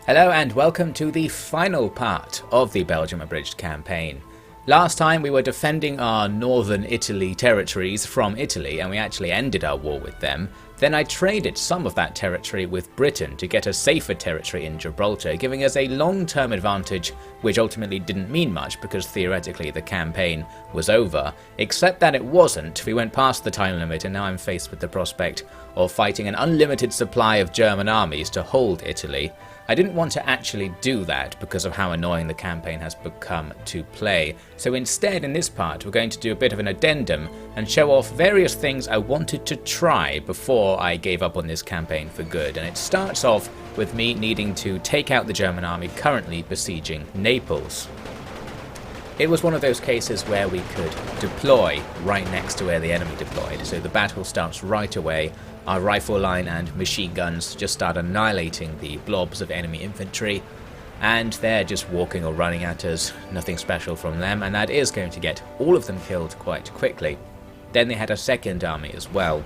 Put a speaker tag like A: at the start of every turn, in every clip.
A: Hello and welcome to the final part of the Belgium Abridged campaign. Last time we were defending our northern Italy territories from Italy and we actually ended our war with them. Then I traded some of that territory with Britain to get a safer territory in Gibraltar, giving us a long-term advantage which ultimately didn't mean much because theoretically the campaign was over. Except that it wasn't. We went past the time limit and now I'm faced with the prospect of fighting an unlimited supply of German armies to hold Italy. I didn't want to actually do that because of how annoying the campaign has become to play, so instead in this part we're going to do a bit of an addendum and show off various things I wanted to try before I gave up on this campaign for good, and it starts off with me needing to take out the German army currently besieging Naples. It was one of those cases where we could deploy right next to where the enemy deployed, so the battle starts right away. Our rifle line and machine guns just start annihilating the blobs of enemy infantry, and they're just walking or running at us, nothing special from them, and that is going to get all of them killed quite quickly. Then they had a second army as well.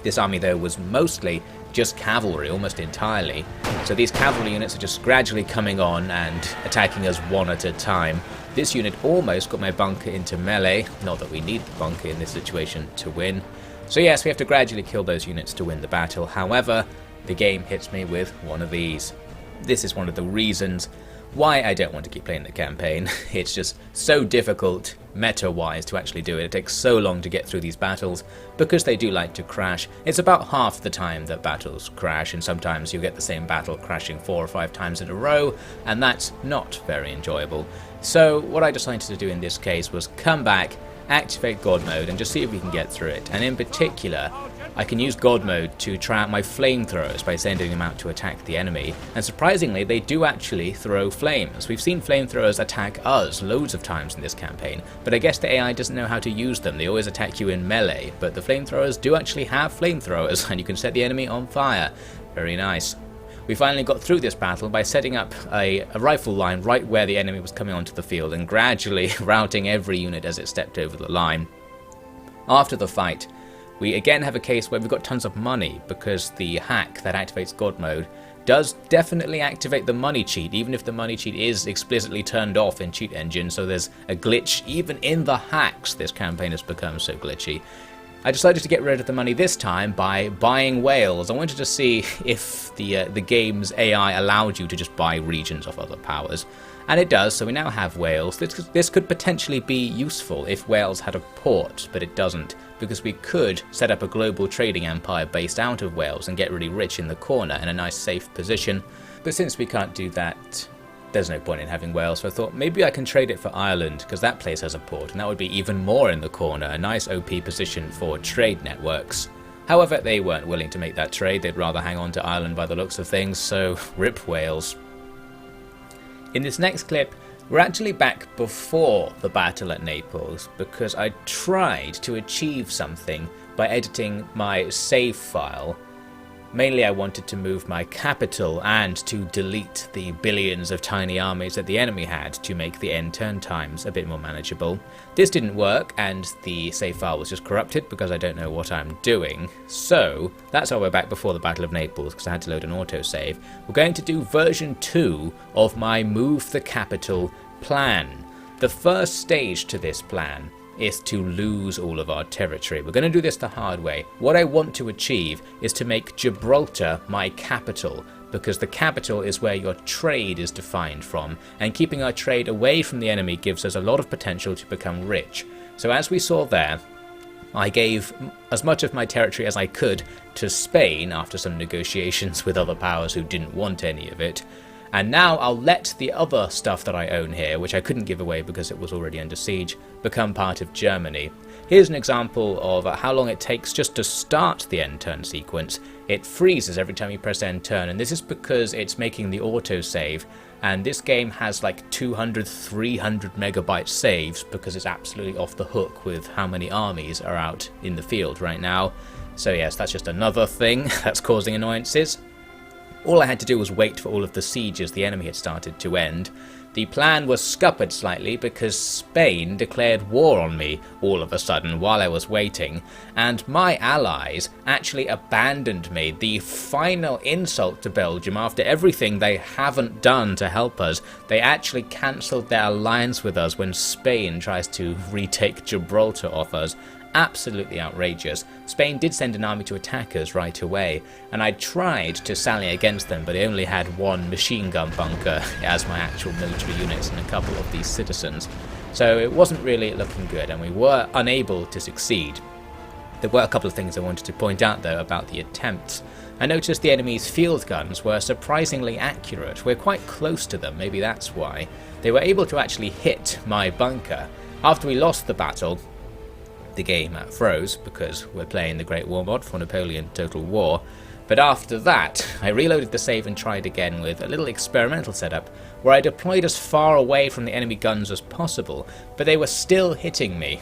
A: This army though was mostly just cavalry, almost entirely, so these cavalry units are just gradually coming on and attacking us one at a time. This unit almost got my bunker into melee, not that we need the bunker in this situation to win. So yes, we have to gradually kill those units to win the battle. However, the game hits me with one of these. This is one of the reasons why I don't want to keep playing the campaign. It's just so difficult meta-wise to actually do it. It takes so long to get through these battles because they do like to crash. It's about half the time that battles crash, and sometimes you get the same battle crashing 4 or 5 times in a row, and that's not very enjoyable. So what I decided to do in this case was come back, activate God mode and just see if we can get through it. And in particular, I can use God mode to try out my flamethrowers by sending them out to attack the enemy, and surprisingly they do actually throw flames. We've seen flamethrowers attack us loads of times in this campaign, but I guess the AI doesn't know how to use them. They always attack you in melee, but the flamethrowers do actually have flamethrowers and you can set the enemy on fire. Very nice. We finally got through this battle by setting up a rifle line right where the enemy was coming onto the field and gradually routing every unit as it stepped over the line. After the fight, we again have a case where we've got tons of money because the hack that activates God mode does definitely activate the money cheat, even if the money cheat is explicitly turned off in Cheat Engine, so there's a glitch even in the hacks. This campaign has become so glitchy. I decided to get rid of the money this time by buying whales. I wanted to see if the game's AI allowed you to just buy regions of other powers. And it does, so we now have Wales. This could potentially be useful if Wales had a port, but it doesn't, because we could set up a global trading empire based out of Wales and get really rich in the corner in a nice safe position. But since we can't do that, there's no point in having Wales, so I thought maybe I can trade it for Ireland, because that place has a port, and that would be even more in the corner, a nice OP position for trade networks. However, they weren't willing to make that trade. They'd rather hang on to Ireland by the looks of things, so rip Wales. In this next clip, we're actually back before the battle at Naples, because I tried to achieve something by editing my save file. Mainly I wanted to move my capital and to delete the billions of tiny armies that the enemy had to make the end turn times a bit more manageable. This didn't work and the save file was just corrupted because I don't know what I'm doing. So that's why we're back before the Battle of Naples, because I had to load an autosave. We're going to do version 2 of my move the capital plan. The first stage to this plan is to lose all of our territory. We're going to do this the hard way. What I want to achieve is to make Gibraltar my capital, because the capital is where your trade is defined from, and keeping our trade away from the enemy gives us a lot of potential to become rich. So as we saw there, I gave as much of my territory as I could to Spain after some negotiations with other powers who didn't want any of it. And now I'll let the other stuff that I own here, which I couldn't give away because it was already under siege, become part of Germany. Here's an example of how long it takes just to start the end turn sequence. It freezes every time you press end turn, and this is because it's making the autosave. And this game has like 200, 300 megabyte saves because it's absolutely off the hook with how many armies are out in the field right now. So yes, that's just another thing that's causing annoyances. All I had to do was wait for all of the sieges the enemy had started to end. The plan was scuppered slightly because Spain declared war on me all of a sudden while I was waiting, and my allies actually abandoned me, the final insult to Belgium after everything they haven't done to help us. They actually cancelled their alliance with us when Spain tries to retake Gibraltar off us. Absolutely outrageous. Spain did send an army to attack us right away, and I tried to sally against them, but I only had one machine gun bunker as my actual military units and a couple of these citizens. So it wasn't really looking good, and we were unable to succeed. There were a couple of things I wanted to point out though about the attempts. I noticed the enemy's field guns were surprisingly accurate. We're quite close to them, maybe that's why. They were able to actually hit my bunker. After we lost the battle, the game froze because we're playing the Great War mod for Napoleon Total War, but after that I reloaded the save and tried again with a little experimental setup where I deployed as far away from the enemy guns as possible, but they were still hitting me.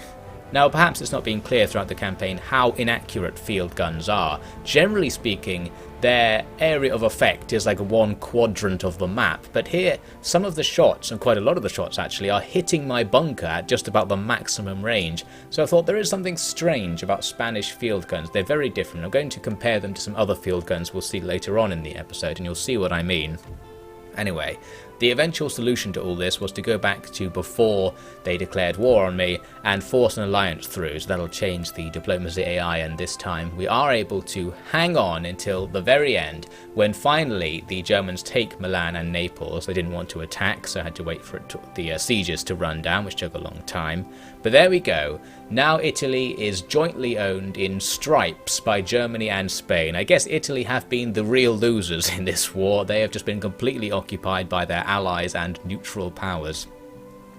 A: Now perhaps it's not been clear throughout the campaign how inaccurate field guns are. Generally speaking, their area of effect is like 1/4 of the map, but here some of the shots, and quite a lot of the shots actually, are hitting my bunker at just about the maximum range. So I thought there is something strange about Spanish field guns. They're very different. I'm going to compare them to some other field guns we'll see later on in the episode, and you'll see what I mean. Anyway, the eventual solution to all this was to go back to before they declared war on me and force an alliance through, so that'll change the diplomacy AI, and this time we are able to hang on until the very end when finally the Germans take Milan and Naples. They didn't want to attack, so I had to wait for the sieges to run down, which took a long time. But there we go. Now Italy is jointly owned in stripes by Germany and Spain. I guess Italy have been the real losers in this war. They have just been completely occupied by their allies and neutral powers.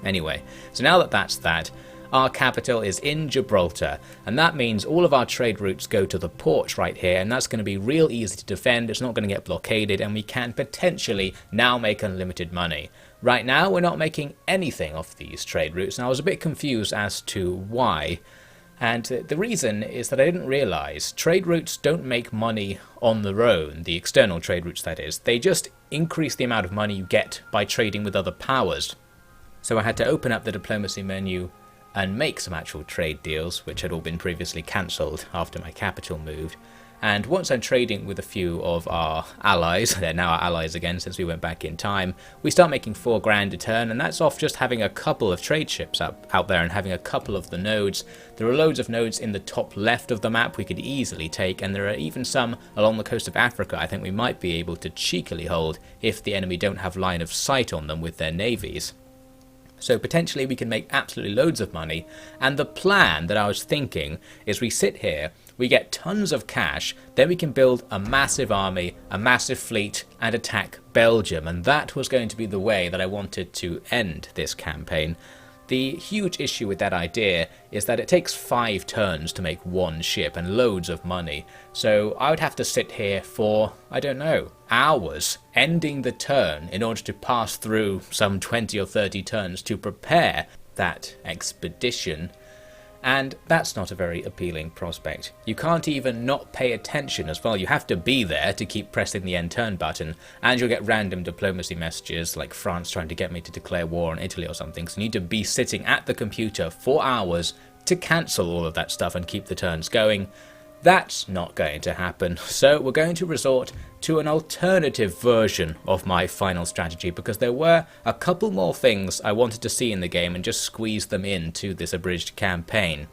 A: Anyway, so now that that's that, our capital is in Gibraltar, and that means all of our trade routes go to the port right here, and that's going to be real easy to defend. It's not going to get blockaded, and we can potentially now make unlimited money. Right now we're not making anything off these trade routes, and I was a bit confused as to why. And the reason is that I didn't realise trade routes don't make money on their own, the external trade routes that is. They just increase the amount of money you get by trading with other powers. So I had to open up the diplomacy menu and make some actual trade deals, which had all been previously cancelled after my capital moved. And once I'm trading with a few of our allies, they're now our allies again since we went back in time, we start making 4 grand a turn, and that's off just having a couple of trade ships out there and having a couple of the nodes. There are loads of nodes in the top left of the map we could easily take, and there are even some along the coast of Africa I think we might be able to cheekily hold if the enemy don't have line of sight on them with their navies. So potentially we can make absolutely loads of money, and the plan that I was thinking is we sit here, we get tons of cash, then we can build a massive army, a massive fleet, and attack Belgium, and that was going to be the way that I wanted to end this campaign. The huge issue with that idea is that it takes 5 turns to make one ship and loads of money, so I would have to sit here for, I don't know, hours, ending the turn in order to pass through some 20 or 30 turns to prepare that expedition. And that's not a very appealing prospect. You can't even not pay attention as well. You have to be there to keep pressing the end turn button, and you'll get random diplomacy messages like France trying to get me to declare war on Italy or something. So you need to be sitting at the computer for hours to cancel all of that stuff and keep the turns going. That's not going to happen, so we're going to resort to an alternative version of my final strategy, because there were a couple more things I wanted to see in the game and just squeeze them into this abridged campaign.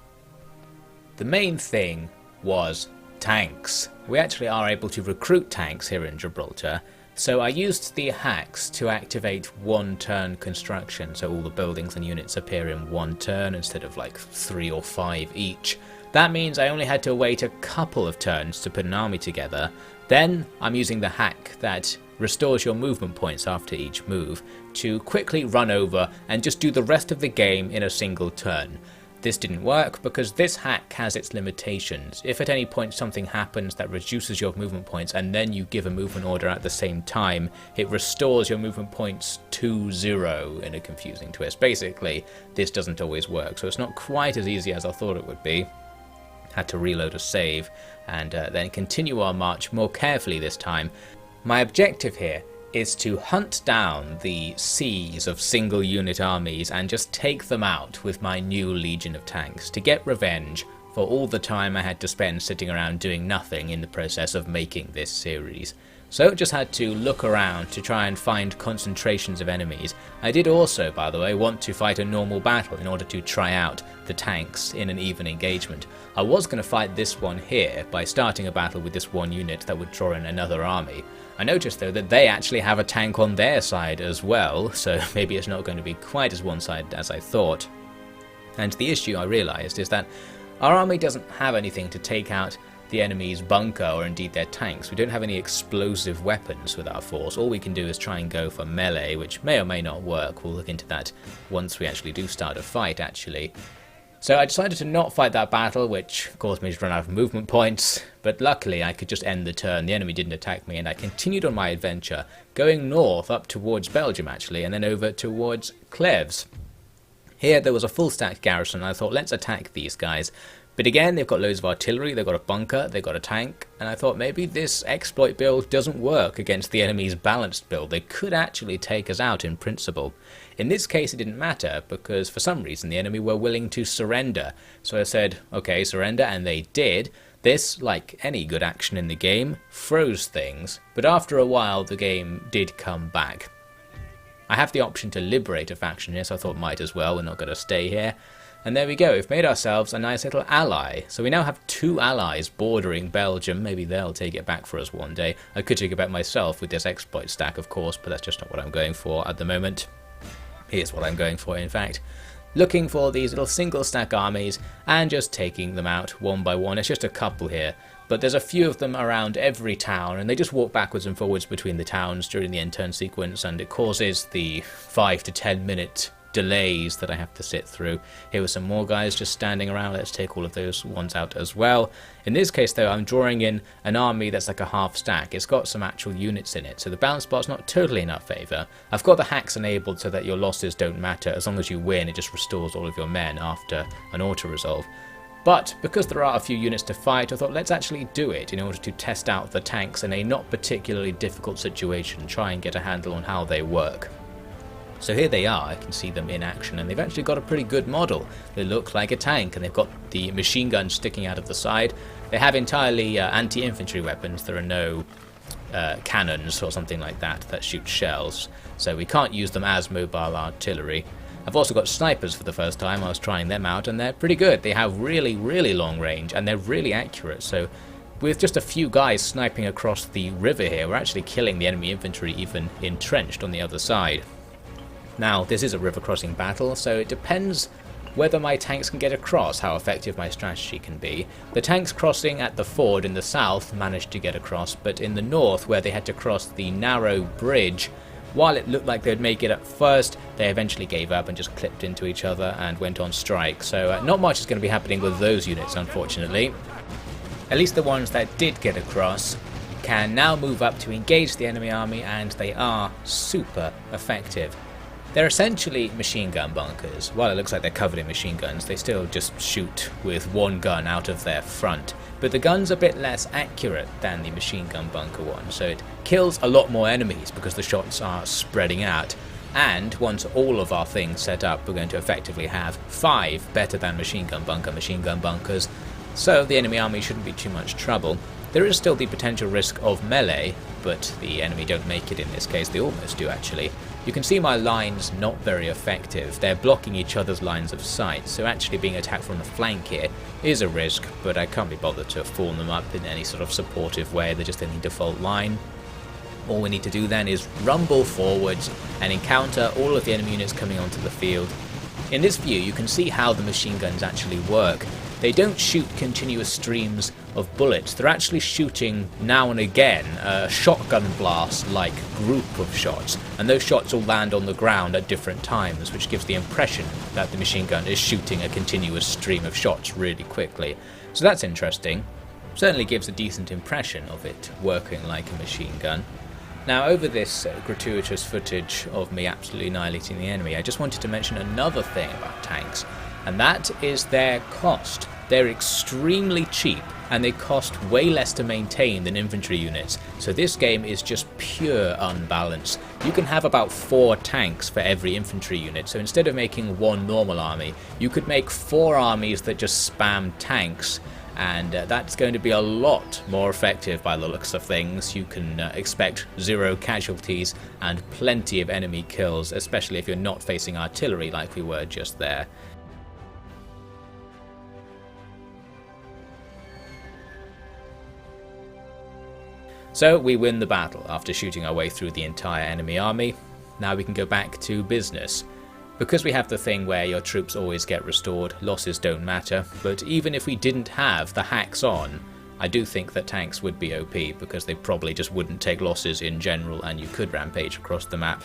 A: The main thing was tanks. We actually are able to recruit tanks here in Gibraltar, so I used the hacks to activate 1-turn construction, so all the buildings and units appear in 1 turn instead of like 3 or 5 each. That means I only had to wait a couple of turns to put an army together. Then I'm using the hack that restores your movement points after each move to quickly run over and just do the rest of the game in a single turn. This didn't work because this hack has its limitations. If at any point something happens that reduces your movement points and then you give a movement order at the same time, it restores your movement points to 0 in a confusing twist. Basically, this doesn't always work, so it's not quite as easy as I thought it would be. Had to reload a save and then continue our march more carefully this time. My objective here is to hunt down the seas of single unit armies and just take them out with my new legion of tanks to get revenge for all the time I had to spend sitting around doing nothing in the process of making this series. So just had to look around to try and find concentrations of enemies. I did also, by the way, want to fight a normal battle in order to try out the tanks in an even engagement. I was going to fight this one here by starting a battle with this one unit that would draw in another army. I noticed though that they actually have a tank on their side as well, so maybe it's not going to be quite as one-sided as I thought. And the issue I realised is that our army doesn't have anything to take out the enemy's bunker or indeed their tanks. We don't have any explosive weapons with our force. All we can do is try and go for melee, which may or may not work. We'll look into that once we actually do start a fight, actually. So I decided to not fight that battle, which caused me to run out of movement points, but luckily I could just end the turn. The enemy didn't attack me, and I continued on my adventure, going north up towards Belgium actually, and then over towards Cleves. Here there was a full stacked garrison, and I thought, let's attack these guys. But again, they've got loads of artillery, they've got a bunker, they've got a tank, and I thought maybe this exploit build doesn't work against the enemy's balanced build. They could actually take us out in principle. In this case it didn't matter, because for some reason the enemy were willing to surrender. So I said, okay, surrender, and they did. This, like any good action in the game, froze things, but after a while the game did come back. I have the option to liberate a faction here, so I thought might as well, we're not going to stay here. And there we go, we've made ourselves a nice little ally. So we now have 2 allies bordering Belgium. Maybe they'll take it back for us one day. I could take it back myself with this exploit stack, of course, but that's just not what I'm going for at the moment. Here's what I'm going for, in fact. Looking for these little single stack armies and just taking them out one by one. It's just a couple here, but there's a few of them around every town, and they just walk backwards and forwards between the towns during the end turn sequence, and it causes the 5 to 10 minute delays that I have to sit through. Here were some more guys just standing around. Let's take all of those ones out as well. In this case though, I'm drawing in an army that's like a half stack. It's got some actual units in it, so the balance bar's not totally in our favour. I've got the hacks enabled so that your losses don't matter. As long as you win, it just restores all of your men after an auto-resolve. But because there are a few units to fight, I thought let's actually do it in order to test out the tanks in a not particularly difficult situation, try and get a handle on how they work. So here they are, I can see them in action, and they've actually got a pretty good model. They look like a tank, and they've got the machine guns sticking out of the side. They have entirely anti-infantry weapons. There are no cannons or something like that shoot shells, so we can't use them as mobile artillery. I've also got snipers for the first time. I was trying them out, and they're pretty good. They have really, really long range, and they're really accurate, so with just a few guys sniping across the river here, we're actually killing the enemy infantry even entrenched on the other side. Now, this is a river crossing battle, so it depends whether my tanks can get across, how effective my strategy can be. The tanks crossing at the ford in the south managed to get across, but in the north, where they had to cross the narrow bridge, while it looked like they'd make it at first, they eventually gave up and just clipped into each other and went on strike. So not much is going to be happening with those units, unfortunately. At least the ones that did get across can now move up to engage the enemy army, and they are super effective. They're essentially machine gun bunkers. While it looks like they're covered in machine guns, they still just shoot with one gun out of their front. But the gun's a bit less accurate than the machine gun bunker one, so it kills a lot more enemies because the shots are spreading out. And once all of our things set up, we're going to effectively have 5 better than machine gun bunkers, so the enemy army shouldn't be too much trouble. There is still the potential risk of melee, but the enemy don't make it in this case. They almost do, actually. You can see my lines not very effective. They're blocking each other's lines of sight, so actually being attacked from the flank here is a risk, but I can't be bothered to form them up in any sort of supportive way. They're just in the default line. All we need to do then is rumble forwards and encounter all of the enemy units coming onto the field. In this view, you can see how the machine guns actually work. They don't shoot continuous streams of bullets. They're actually shooting now and again a shotgun blast-like group of shots, and those shots all land on the ground at different times, which gives the impression that the machine gun is shooting a continuous stream of shots really quickly. So that's interesting. Certainly gives a decent impression of it working like a machine gun. Now, over this gratuitous footage of me absolutely annihilating the enemy, I just wanted to mention another thing about tanks, and that is their cost. they're extremely cheap and they cost way less to maintain than infantry units, so this game is just pure unbalance. You can have about 4 tanks for every infantry unit, so instead of making 1 normal army, you could make 4 armies that just spam tanks, and that's going to be a lot more effective by the looks of things. You can expect 0 casualties and plenty of enemy kills, especially if you're not facing artillery like we were just there. So we win the battle after shooting our way through the entire enemy army. Now we can go back to business. Because we have the thing where your troops always get restored, losses don't matter, but even if we didn't have the hacks on, I do think that tanks would be OP because they probably just wouldn't take losses in general and you could rampage across the map.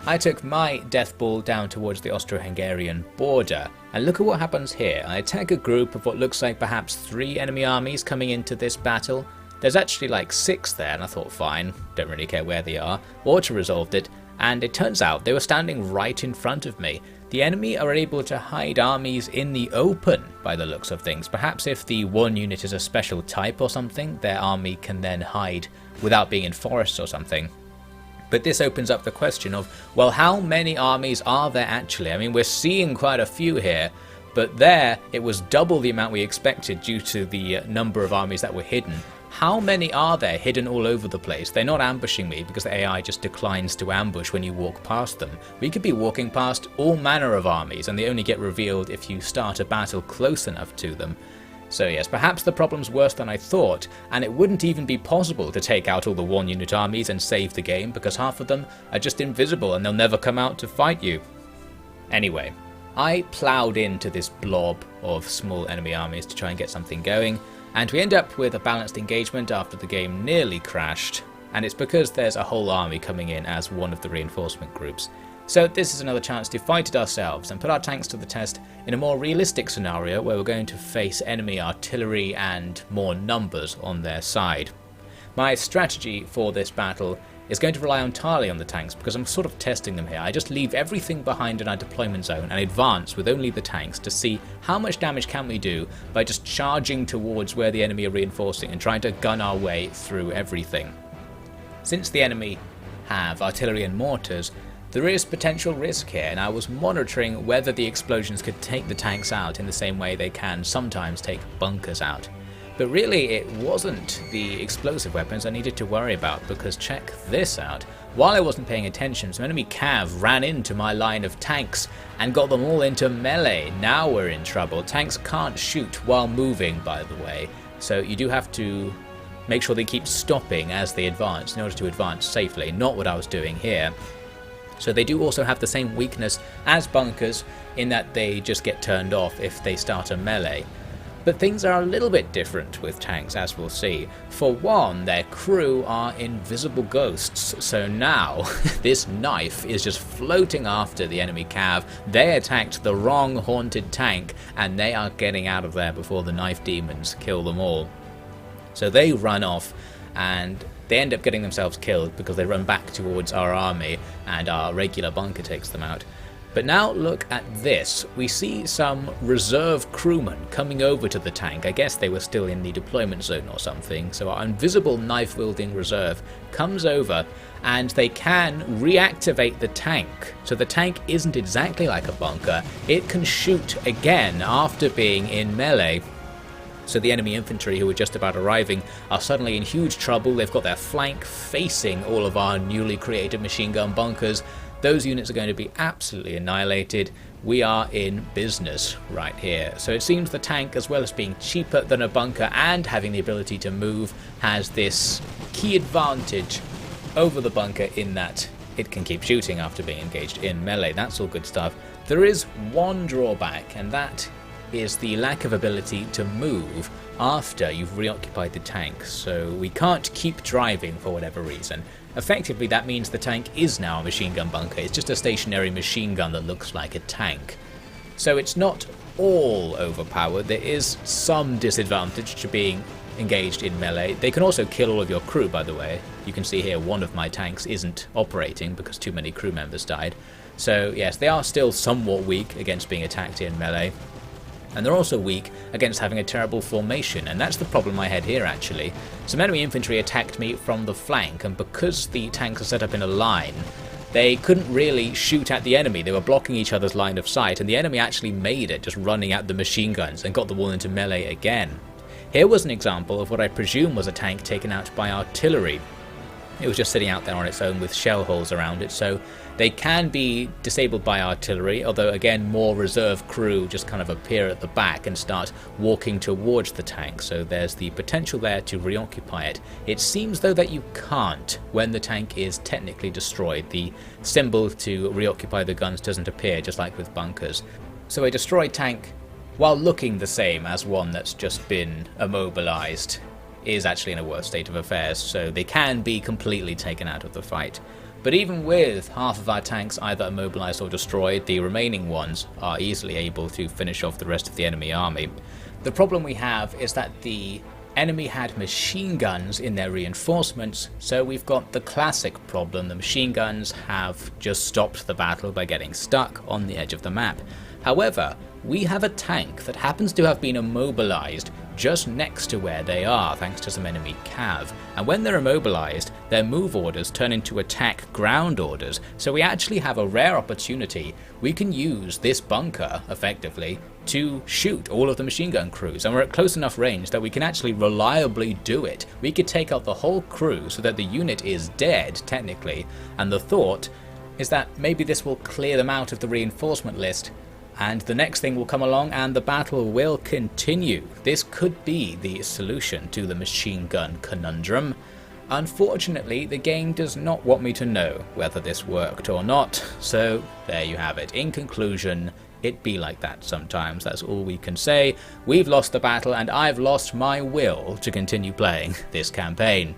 A: I took my death ball down towards the Austro-Hungarian border, and look at what happens here. I attack a group of what looks like perhaps 3 enemy armies coming into this battle. There's actually like 6 there, and I thought fine, don't really care where they are. Auto-resolved it, and it turns out they were standing right in front of me. The enemy are able to hide armies in the open by the looks of things. Perhaps if the 1 unit is a special type or something, their army can then hide without being in forests or something. But this opens up the question of, well, how many armies are there actually? I mean, we're seeing quite a few here, but there it was double the amount we expected due to the number of armies that were hidden. How many are there hidden all over the place? They're not ambushing me because the AI just declines to ambush when you walk past them. We could be walking past all manner of armies and they only get revealed if you start a battle close enough to them. So yes, perhaps the problem's worse than I thought, and it wouldn't even be possible to take out all the 1 unit armies and save the game because half of them are just invisible and they'll never come out to fight you. Anyway, I ploughed into this blob of small enemy armies to try and get something going, and we end up with a balanced engagement after the game nearly crashed, and it's because there's a whole army coming in as one of the reinforcement groups. So this is another chance to fight it ourselves and put our tanks to the test in a more realistic scenario where we're going to face enemy artillery and more numbers on their side. My strategy for this battle is going to rely entirely on the tanks because I'm sort of testing them here. I just leave everything behind in our deployment zone and advance with only the tanks to see how much damage can we do by just charging towards where the enemy are reinforcing and trying to gun our way through everything. Since the enemy have artillery and mortars, there is potential risk here, and I was monitoring whether the explosions could take the tanks out in the same way they can sometimes take bunkers out. But really it wasn't the explosive weapons I needed to worry about, because check this out. While I wasn't paying attention, some enemy cav ran into my line of tanks and got them all into melee. Now we're in trouble. Tanks can't shoot while moving, by the way, so you do have to make sure they keep stopping as they advance in order to advance safely, not what I was doing here. So they do also have the same weakness as bunkers in that they just get turned off if they start a melee. But things are a little bit different with tanks, as we'll see. For one, their crew are invisible ghosts, so now this knife is just floating after the enemy cav. They attacked the wrong haunted tank, and they are getting out of there before the knife demons kill them all. So they run off, and they end up getting themselves killed because they run back towards our army, and our regular bunker takes them out. But now look at this. We see some reserve crewmen coming over to the tank. I guess they were still in the deployment zone or something. So our invisible knife-wielding reserve comes over and they can reactivate the tank. So the tank isn't exactly like a bunker. It can shoot again after being in melee. So the enemy infantry who were just about arriving are suddenly in huge trouble. They've got their flank facing all of our newly created machine gun bunkers. Those units are going to be absolutely annihilated. We are in business right here. So it seems the tank, as well as being cheaper than a bunker and having the ability to move, has this key advantage over the bunker in that it can keep shooting after being engaged in melee. That's all good stuff. There is one drawback, and that is the lack of ability to move after you've reoccupied the tank. So we can't keep driving for whatever reason. Effectively, that means the tank is now a machine gun bunker. It's just a stationary machine gun that looks like a tank. So it's not all overpowered. There is some disadvantage to being engaged in melee. They can also kill all of your crew, by the way. You can see here one of my tanks isn't operating because too many crew members died. So yes, they are still somewhat weak against being attacked in melee. And they're also weak against having a terrible formation, and that's the problem I had here actually. Some enemy infantry attacked me from the flank, and because the tanks are set up in a line, they couldn't really shoot at the enemy. They were blocking each other's line of sight, and the enemy actually made it, just running at the machine guns and got the wall into melee again. Here was an example of what I presume was a tank taken out by artillery. It was just sitting out there on its own with shell holes around it, so they can be disabled by artillery, although again more reserve crew just kind of appear at the back and start walking towards the tank, so there's the potential there to reoccupy it. It seems though that you can't when the tank is technically destroyed. The symbol to reoccupy the guns doesn't appear, just like with bunkers. So a destroyed tank, while looking the same as one that's just been immobilized, is actually in a worse state of affairs, so they can be completely taken out of the fight. But even with half of our tanks either immobilized or destroyed, the remaining ones are easily able to finish off the rest of the enemy army. The problem we have is that the enemy had machine guns in their reinforcements, so we've got the classic problem. The machine guns have just stopped the battle by getting stuck on the edge of the map. However, we have a tank that happens to have been immobilized just next to where they are, thanks to some enemy cav, and when they're immobilized, their move orders turn into attack ground orders, so we actually have a rare opportunity. We can use this bunker, effectively, to shoot all of the machine gun crews, and we're at close enough range that we can actually reliably do it. We could take out the whole crew so that the unit is dead, technically, and the thought is that maybe this will clear them out of the reinforcement list, and the next thing will come along and the battle will continue. This could be the solution to the machine gun conundrum. Unfortunately, the game does not want me to know whether this worked or not, so there you have it. In conclusion, it be like that sometimes, that's all we can say. We've lost the battle and I've lost my will to continue playing this campaign.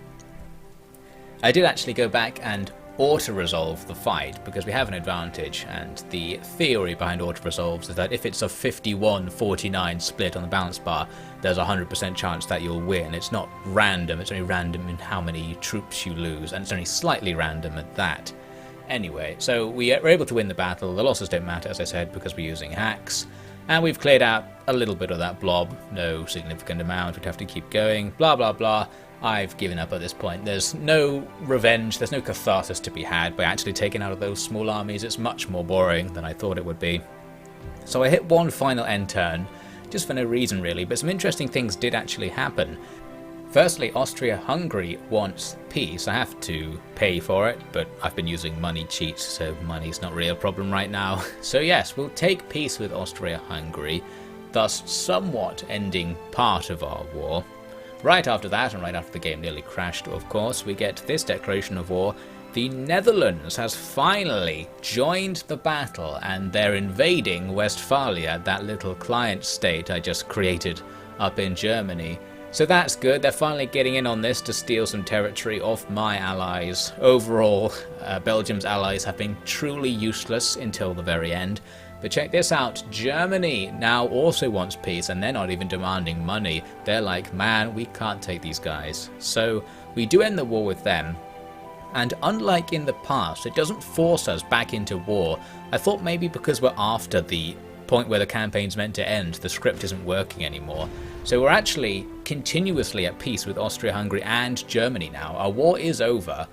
A: I did actually go back and auto-resolve the fight because we have an advantage, and the theory behind auto-resolves is that if it's a 51-49 split on the balance bar, there's a 100% chance that you'll win. It's not random, it's only random in how many troops you lose, and it's only slightly random at that. Anyway, so we were able to win the battle. The losses don't matter, as I said, because we're using hacks, and we've cleared out a little bit of that blob, no significant amount, we'd have to keep going, blah blah blah. I've given up at this point. There's no revenge, there's no catharsis to be had by actually taking out of those small armies. It's much more boring than I thought it would be. So I hit one final end turn, just for no reason really, but some interesting things did actually happen. Firstly, Austria-Hungary wants peace. I have to pay for it, but I've been using money cheats, so money's not really a problem right now. So yes, we'll take peace with Austria-Hungary, thus somewhat ending part of our war. Right after that, and right after the game nearly crashed, of course, we get this declaration of war. The Netherlands has finally joined the battle, and they're invading Westphalia, that little client state I just created up in Germany. So that's good, they're finally getting in on this to steal some territory off my allies. Overall, Belgium's allies have been truly useless until the very end. But check this out, Germany now also wants peace, and they're not even demanding money. They're like, man, we can't take these guys. So we do end the war with them. And unlike in the past, it doesn't force us back into war. I thought maybe because we're after the point where the campaign's meant to end, the script isn't working anymore. So we're actually continuously at peace with Austria-Hungary and Germany now. Our war is over.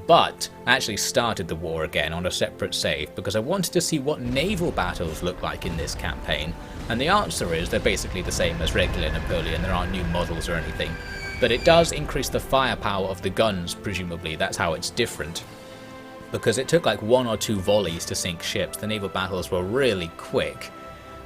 A: But I actually started the war again on a separate save because I wanted to see what naval battles look like in this campaign, and the answer is they're basically the same as regular Napoleon. There aren't new models or anything, but it does increase the firepower of the guns, presumably. That's how it's different, because it took like 1 or 2 volleys to sink ships. The naval battles were really quick,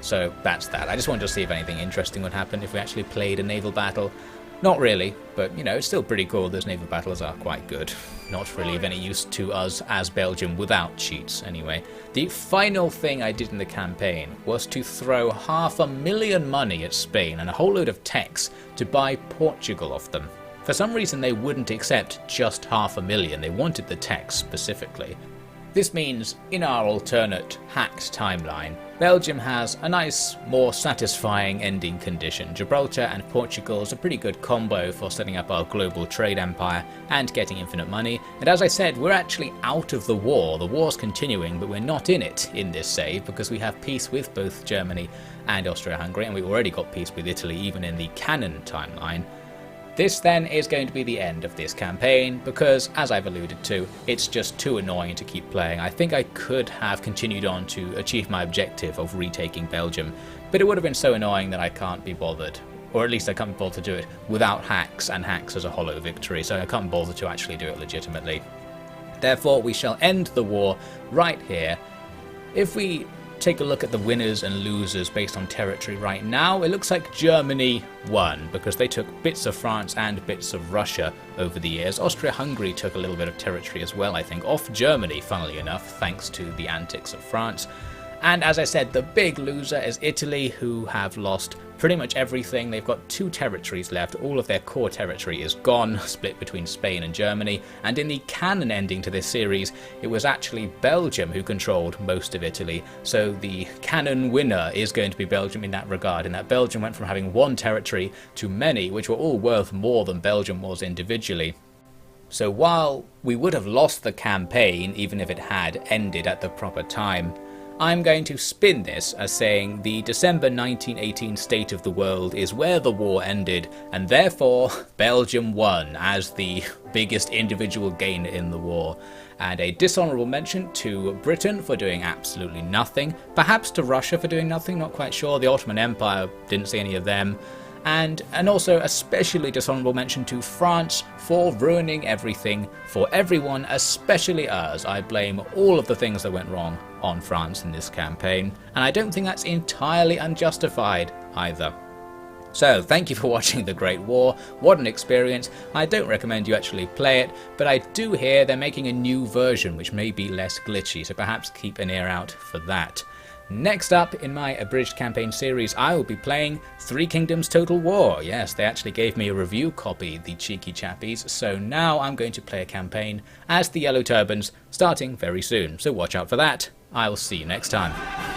A: so that's that. I just wanted to see if anything interesting would happen if we actually played a naval battle. Not really, but you know, it's still pretty cool. Those naval battles are quite good. Not really of any use to us as Belgium without cheats, anyway. The final thing I did in the campaign was to throw $500,000 money at Spain and a whole load of techs to buy Portugal off them. For some reason they wouldn't accept just $500,000, they wanted the techs specifically. This means, in our alternate hacked timeline, Belgium has a nice, more satisfying ending condition. Gibraltar and Portugal is a pretty good combo for setting up our global trade empire and getting infinite money. And as I said, we're actually out of the war. The war's continuing, but we're not in it in this save because we have peace with both Germany and Austria-Hungary, and we've already got peace with Italy even in the canon timeline. This then is going to be the end of this campaign because, as I've alluded to, it's just too annoying to keep playing. I think I could have continued on to achieve my objective of retaking Belgium, but it would have been so annoying that I can't be bothered. Or at least I can't be bothered to do it without hacks, and hacks as a hollow victory, so I can't bother to actually do it legitimately. Therefore, we shall end the war right here. If we take a look at the winners and losers based on territory right now, it looks like Germany won because they took bits of France and bits of Russia over the years. Austria-Hungary took a little bit of territory as well, I think, off Germany, funnily enough, thanks to the antics of France. And as I said, the big loser is Italy, who have lost pretty much everything. They've got 2 territories left. All of their core territory is gone, split between Spain and Germany. And in the canon ending to this series, it was actually Belgium who controlled most of Italy. So the canon winner is going to be Belgium in that regard, in that Belgium went from having 1 territory to many, which were all worth more than Belgium was individually. So while we would have lost the campaign, even if it had ended at the proper time, I'm going to spin this as saying the December 1918 state of the world is where the war ended, and therefore Belgium won as the biggest individual gainer in the war. And a dishonourable mention to Britain for doing absolutely nothing, perhaps to Russia for doing nothing, not quite sure. The Ottoman Empire, didn't see any of them. And also especially dishonourable mention to France for ruining everything for everyone, especially us. I blame all of the things that went wrong on France in this campaign, and I don't think that's entirely unjustified either. So thank you for watching The Great War. What an experience. I don't recommend you actually play it, but I do hear they're making a new version which may be less glitchy, so perhaps keep an ear out for that. Next up in my Abridged campaign series, I will be playing Three Kingdoms Total War. Yes, they actually gave me a review copy, the cheeky chappies, so now I'm going to play a campaign as the Yellow Turbans, starting very soon, so watch out for that. I'll see you next time.